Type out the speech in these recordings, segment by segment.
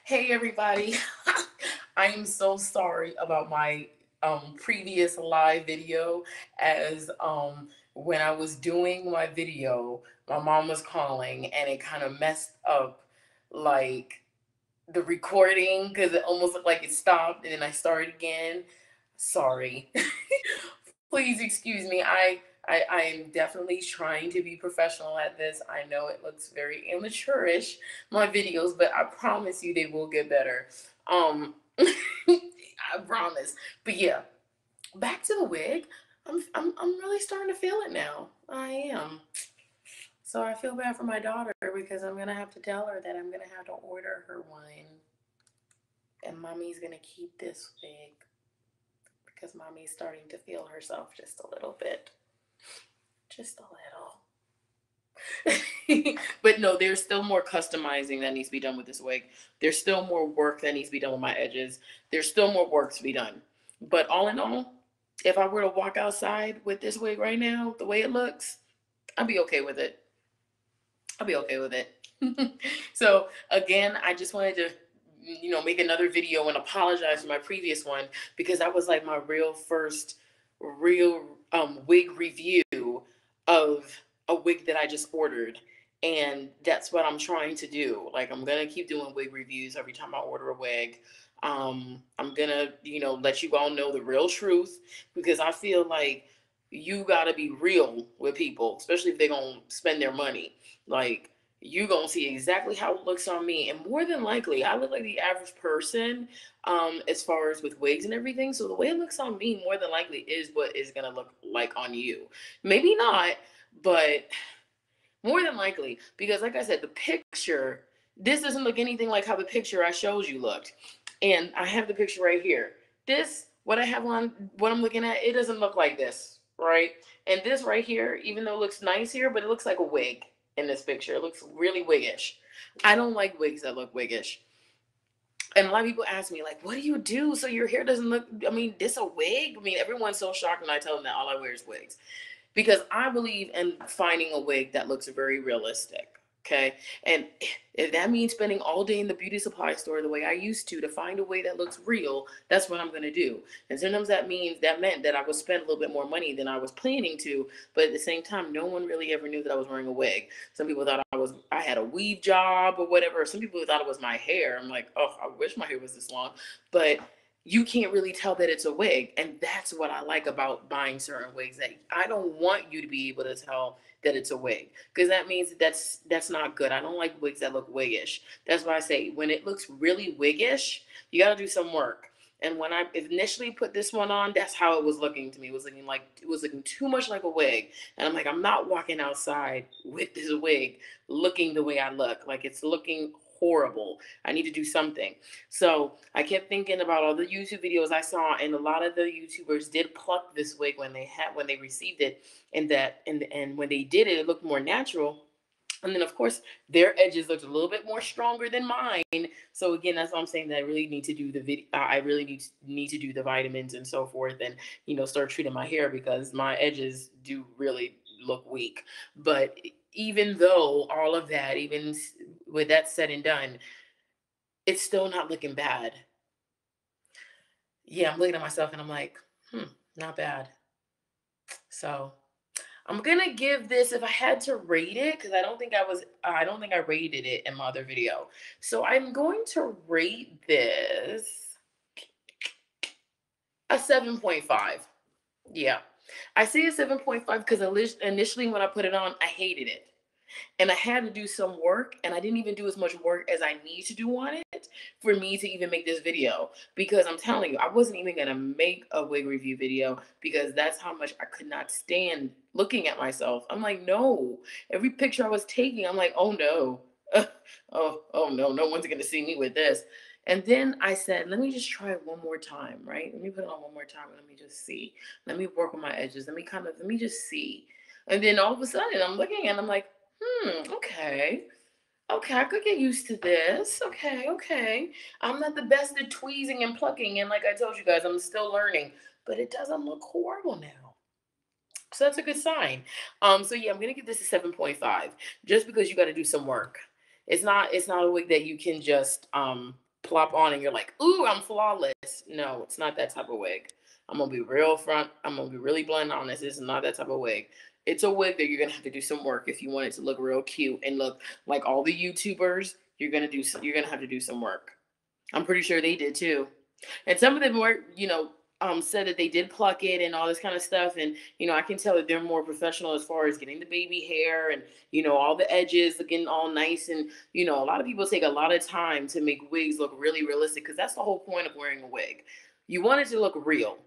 Hey everybody. I am so sorry about my previous live video as when I was doing my video, my mom was calling and it kind of messed up like the recording because it almost looked like it stopped and then I started again. Sorry. Please excuse me. I am definitely trying to be professional at this. I know it looks very amateurish, my videos, but I promise you they will get better. I promise. But yeah, back to the wig. I'm really starting to feel it now. I am. So I feel bad for my daughter because I'm gonna have to tell her that I'm gonna have to order her one, and mommy's gonna keep this wig because mommy's starting to feel herself just a little bit, just a little. But no, there's still more customizing that needs to be done with this wig. There's still more work that needs to be done with my edges. There's still more work to be done. But all in all, if I were to walk outside with this wig right now, the way it looks, I'd be okay with it. I'll be okay with it. So again, I just wanted to, make another video and apologize for my previous one because that was like my real first real wig review of a wig that I just ordered. And that's what I'm trying to do. Like I'm gonna keep doing wig reviews every time I order a wig. I'm gonna, let you all know the real truth because I feel like you gotta be real with people, especially if they're gonna spend their money. Like you gonna see exactly how it looks on me, and more than likely, I look like the average person, as far as with wigs and everything. So the way it looks on me, more than likely, is what is gonna look like on you. Maybe not, but more than likely, because like I said, the picture, this doesn't look anything like how the picture I showed you looked, and I have the picture right here. This, what I have on, what I'm looking at, it doesn't look like this, right? And this right here, even though it looks nice here, but it looks like a wig in this picture. It looks really wiggish. I don't like wigs that look wiggish. And a lot of people ask me, like, what do you do so your hair doesn't look, I mean, this a wig? I mean, everyone's so shocked when I tell them that all I wear is wigs because I believe in finding a wig that looks very realistic. Okay. And if that means spending all day in the beauty supply store the way I used to find a wig that looks real, that's what I'm going to do. And sometimes that meant that I would spend a little bit more money than I was planning to. But at the same time, no one really ever knew that I was wearing a wig. Some people thought I had a weave job or whatever. Some people thought it was my hair. I'm like, oh, I wish my hair was this long. But you can't really tell that it's a wig. And that's what I like about buying certain wigs, that I don't want you to be able to tell that it's a wig because that means that's not good. I don't like wigs that look wiggish. That's why I say when it looks really wiggish, you got to do some work. And when I initially put this one on, that's how it was looking to me. It was looking too much like a wig. And I'm like, I'm not walking outside with this wig looking the way I look. Like it's looking horrible. I need to do something. So I kept thinking about all the YouTube videos I saw, and a lot of the YouTubers did pluck this wig when they received it, and when they did it, it looked more natural. And then of course their edges looked a little bit more stronger than mine. So again, that's why I'm saying that I really need to do the video. I really need to do the vitamins and so forth, and start treating my hair because my edges do really look weak. But even though all of that, even with that said and done, it's still not looking bad. Yeah, I'm looking at myself and I'm like, not bad. So I'm gonna give this, if I had to rate it, because I don't think I rated it in my other video. So I'm going to rate this a 7.5. Yeah. I say a 7.5 because initially when I put it on, I hated it. And I had to do some work, and I didn't even do as much work as I need to do on it for me to even make this video. Because I'm telling you, I wasn't even gonna make a wig review video because that's how much I could not stand looking at myself. I'm like, no. Every picture I was taking, I'm like, oh no. Oh no, no one's gonna see me with this. And then I said, let me just try it one more time, right? Let me put it on one more time and let me just see. Let me work on my edges. Let me just see. And then all of a sudden I'm looking and I'm like, okay. Okay, I could get used to this. Okay, okay. I'm not the best at tweezing and plucking, and like I told you guys, I'm still learning, but it doesn't look horrible now. So that's a good sign. So yeah, I'm gonna give this a 7.5 just because you gotta do some work. It's not a wig that you can just plop on and you're like, ooh, I'm flawless. No, it's not that type of wig. I'm gonna be real front. I'm gonna be really blunt and honest. It's not that type of wig. It's a wig that you're gonna have to do some work if you want it to look real cute and look like all the YouTubers. You're gonna have to do some work. I'm pretty sure they did too. And some of them were, said that they did pluck it and all this kind of stuff. And, I can tell that they're more professional as far as getting the baby hair and, all the edges looking all nice. And, a lot of people take a lot of time to make wigs look really realistic because that's the whole point of wearing a wig. You want it to look real.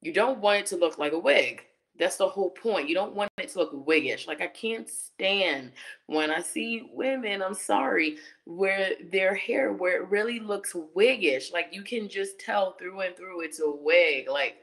You don't want it to look like a wig. That's the whole point. You don't want it to look wiggish. Like, I can't stand when I see women, I'm sorry, where their hair where it really looks wiggish, like you can just tell through and through it's a wig. Like,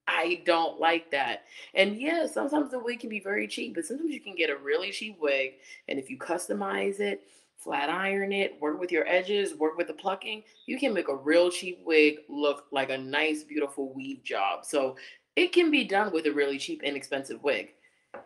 I don't like that. And yeah, sometimes the wig can be very cheap, but sometimes you can get a really cheap wig, and if you customize it, flat iron it, work with your edges, work with the plucking, you can make a real cheap wig look like a nice beautiful weave job. So it can be done with a really cheap inexpensive wig.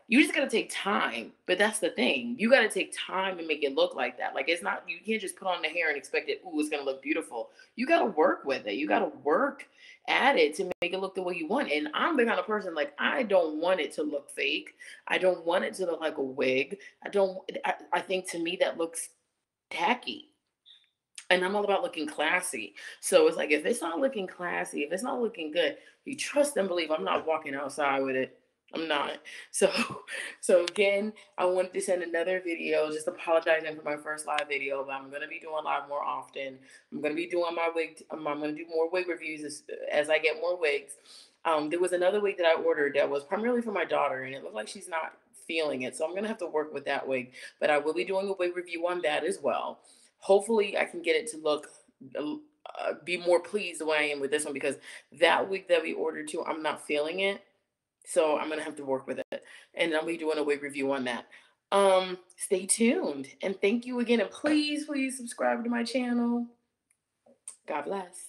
You just gotta take time. But that's the thing. You gotta take time and make it look like that. Like, it's not, you can't just put on the hair and expect it, ooh, it's gonna look beautiful. You gotta work with it. You gotta work at it to make it look the way you want. And I'm the kind of person, like, I don't want it to look fake. I don't want it to look like a wig. I think to me that looks tacky. And I'm all about looking classy. So it's like, if it's not looking classy, if it's not looking good, you trust and believe I'm not walking outside with it. I'm not. So, so again, I wanted to send another video, just apologizing for my first live video, but I'm gonna be doing live more often. I'm gonna be doing my wig. I'm gonna do more wig reviews as I get more wigs. There was another wig that I ordered that was primarily for my daughter, and it looked like she's not feeling it. So I'm gonna have to work with that wig, but I will be doing a wig review on that as well. Hopefully, I can get it to look. Be more pleased the way I am with this one because that wig that we ordered too, I'm not feeling it. So I'm gonna have to work with it. And I'll be doing a wig review on that. Stay tuned. And thank you again. And please, please subscribe to my channel. God bless.